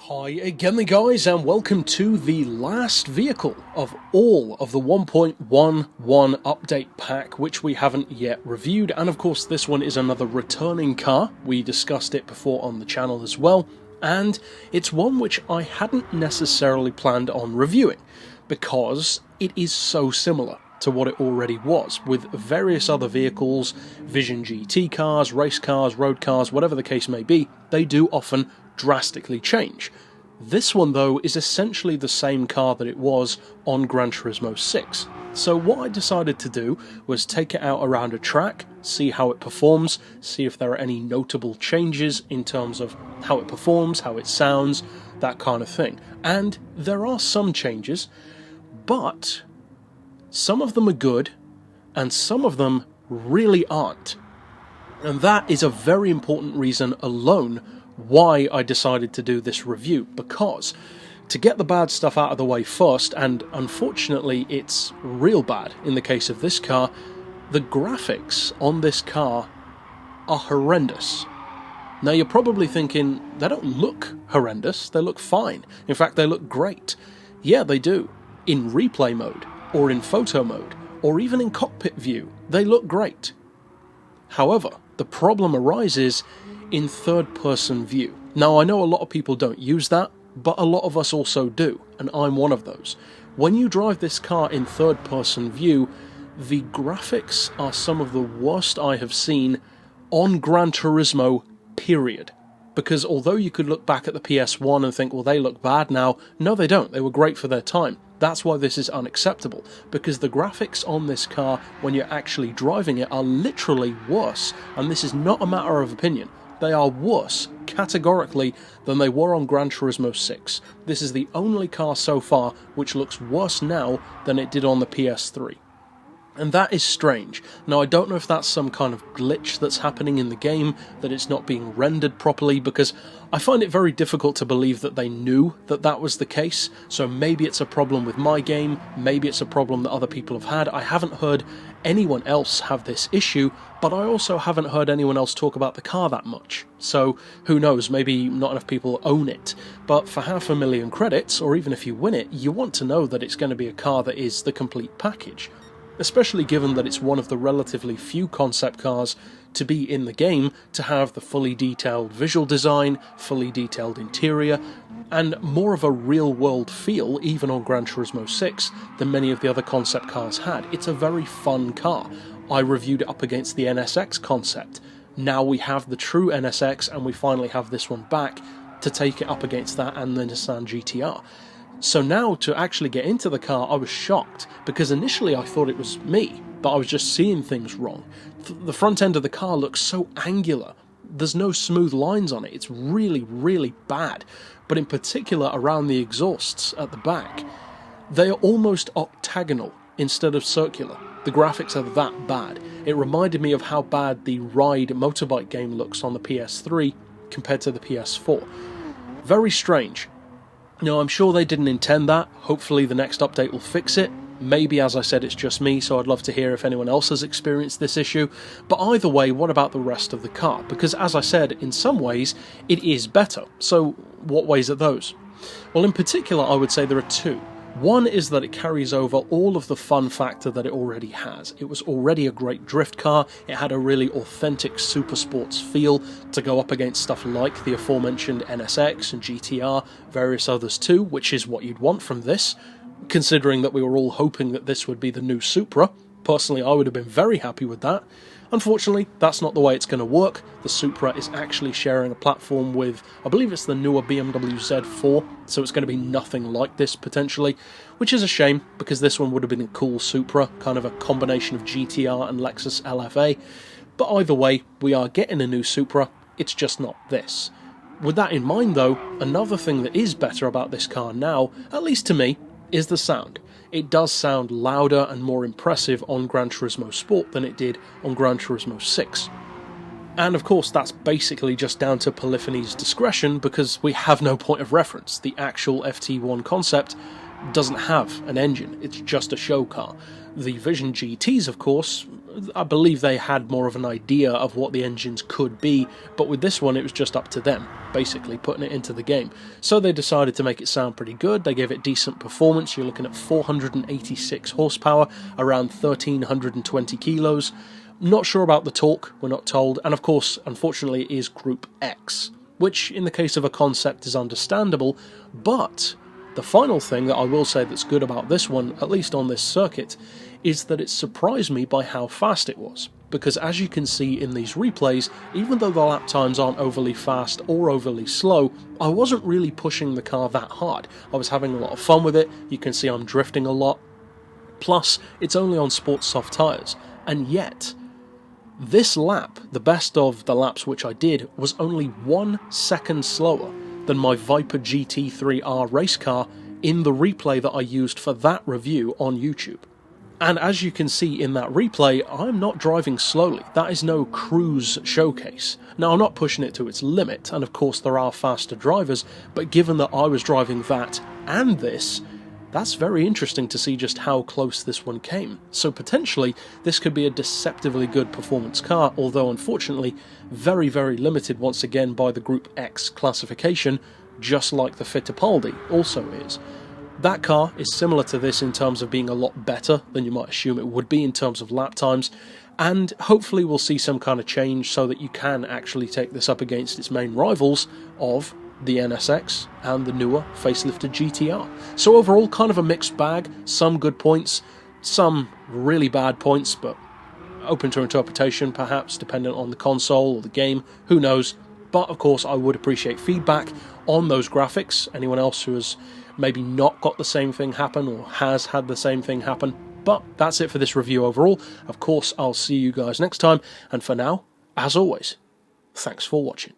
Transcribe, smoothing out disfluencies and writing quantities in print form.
Hi again guys, and welcome to the last vehicle of all of the 1.11 update pack, which we haven't yet reviewed. And of course this one is another returning car. We discussed it before on the channel as well, and it's one which I hadn't necessarily planned on reviewing because it is so similar to what it already was, with various other vehicles, Vision GT cars, race cars, road cars, whatever the case may be. They do often drastically change. This one though is essentially the same car that it was on Gran Turismo 6. So what I decided to do was take it out around a track, see how it performs, see if there are any notable changes in terms of how it performs, how it sounds, that kind of thing. And there are some changes, but some of them are good and some of them really aren't. And that is a very important reason alone why I decided to do this review, because to get the bad stuff out of the way first, and unfortunately it's real bad in the case of this car, the graphics on this car are horrendous. Now you're probably thinking, they don't look horrendous, they look fine. In fact, they look great. Yeah, they do. In replay mode, or in photo mode, or even in cockpit view, they look great. However, the problem arises in third-person view. Now, I know a lot of people don't use that, but a lot of us also do, and I'm one of those. When you drive this car in third-person view, the graphics are some of the worst I have seen on Gran Turismo, period. Because although you could look back at the PS1 and think, well, they look bad now, no they don't, they were great for their time. That's why this is unacceptable, because the graphics on this car, when you're actually driving it, are literally worse, and this is not a matter of opinion. They are worse, categorically, than they were on Gran Turismo 6. This is the only car so far which looks worse now than it did on the PS3. And that is strange. Now, I don't know if that's some kind of glitch that's happening in the game, that it's not being rendered properly, because I find it very difficult to believe that they knew that that was the case. So maybe it's a problem with my game, maybe it's a problem that other people have had. I haven't heard anyone else have this issue, but I also haven't heard anyone else talk about the car that much. So who knows, maybe not enough people own it. But for 500,000 credits, or even if you win it, you want to know that it's going to be a car that is the complete package. Especially given that it's one of the relatively few concept cars to be in the game to have the fully detailed visual design, fully detailed interior, and more of a real-world feel, even on Gran Turismo 6, than many of the other concept cars had. It's a very fun car. I reviewed it up against the NSX concept. Now we have the true NSX, and we finally have this one back to take it up against that and the Nissan GTR. So now, to actually get into the car, I was shocked, because initially I thought it was me, but I was just seeing things wrong. The front end of the car looks so angular. There's no smooth lines on it. It's really, really bad. But in particular, around the exhausts at the back, they are almost octagonal instead of circular. The graphics are that bad. It reminded me of how bad the Ride motorbike game looks on the PS3 compared to the PS4. Very strange. Now, I'm sure they didn't intend that. Hopefully the next update will fix it. Maybe, as I said, it's just me, so I'd love to hear if anyone else has experienced this issue. But either way, what about the rest of the car? Because, as I said, in some ways, it is better. So, what ways are those? Well, in particular, I would say there are two. One is that it carries over all of the fun factor that it already has. It was already a great drift car, it had a really authentic SuperSports feel to go up against stuff like the aforementioned NSX and GTR, various others too, which is what you'd want from this, considering that we were all hoping that this would be the new Supra. Personally, I would have been very happy with that. Unfortunately, that's not the way it's going to work. The Supra is actually sharing a platform with, I believe it's the newer BMW Z4, so it's going to be nothing like this potentially, which is a shame, because this one would have been a cool Supra, kind of a combination of GTR and Lexus LFA. But either way, we are getting a new Supra, it's just not this. With that in mind though, another thing that is better about this car now, at least to me, is the sound. It does sound louder and more impressive on Gran Turismo Sport than it did on Gran Turismo 6. And of course that's basically just down to Polyphony's discretion, because we have no point of reference. The actual FT1 concept doesn't have an engine, it's just a show car. The Vision GTs, of course, I believe they had more of an idea of what the engines could be, but with this one it was just up to them, basically putting it into the game. So they decided to make it sound pretty good, they gave it decent performance. You're looking at 486 horsepower, around 1320 kilos. Not sure about the torque, we're not told, and of course, unfortunately, it is Group X, which in the case of a concept is understandable, but the final thing that I will say that's good about this one, at least on this circuit, is that it surprised me by how fast it was. Because as you can see in these replays, even though the lap times aren't overly fast or overly slow, I wasn't really pushing the car that hard. I was having a lot of fun with it, you can see I'm drifting a lot. Plus, it's only on sports soft tyres, and yet this lap, the best of the laps which I did, was only 1 second slower than my Viper GT3R race car in the replay that I used for that review on YouTube. And as you can see in that replay, I'm not driving slowly. That is no cruise showcase. Now, I'm not pushing it to its limit, and of course there are faster drivers, but given that I was driving that and this, that's very interesting to see just how close this one came. So potentially, this could be a deceptively good performance car, although unfortunately, very, very limited once again by the Group X classification, just like the Fittipaldi also is. That car is similar to this in terms of being a lot better than you might assume it would be in terms of lap times, and hopefully we'll see some kind of change so that you can actually take this up against its main rivals of the NSX and the newer facelifted GTR. So overall, kind of a mixed bag, some good points, some really bad points, but open to interpretation perhaps, dependent on the console or the game, who knows. But of course I would appreciate feedback on those graphics, anyone else who has maybe not got the same thing happen or has had the same thing happen. But that's it for this review overall. Of course, I'll see you guys next time, and for now, as always, thanks for watching.